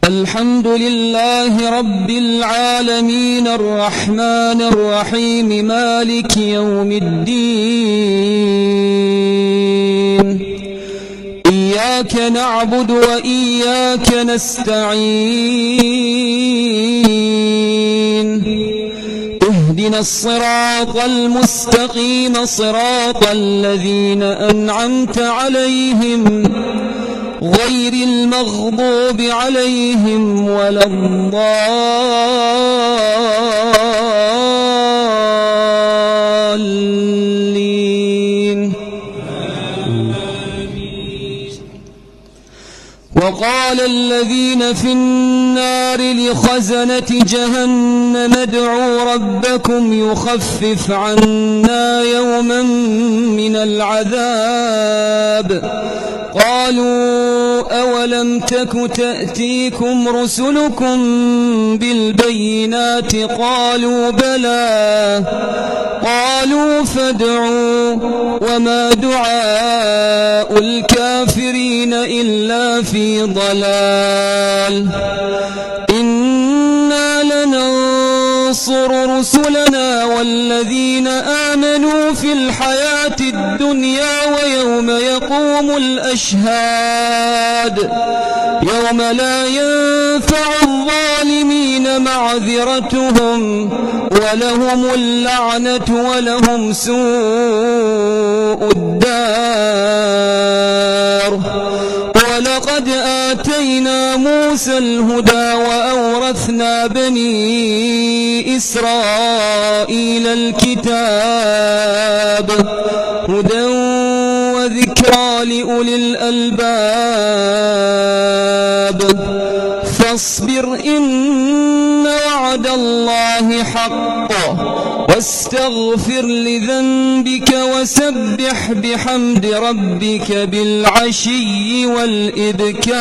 الحمد لله رب العالمين الرحمن الرحيم مالك يوم الدين إياك نعبد وإياك نستعين اهدنا الصراط المستقيم صراط الذين أنعمت عليهم غير المغضوب عليهم ولا الضالين. وقال الذين في النار لخزنة جهنم ادعوا ربكم يخفف عنا يوما من العذاب قالوا أولم تك تأتيكم رسلكم بالبينات قالوا بلى قالوا فادعوا وما دعاء الكافرين إلا في ضلال إنا لننصر رسلنا والذين آمنوا في الحياة الدنيا ويوم يقوم الأشهاد يوم لا ينفع الظالمين معذرتهم ولهم اللعنة ولهم سوء الدار. ولقد آتينا موسى الهدى وأورثنا بني إسرائيل الكتاب هدى وذكرى لأولي الألباب فاصبر إن وعد الله حق واستغفر لذنبك وسبح بحمد ربك بالعشي والإبكار.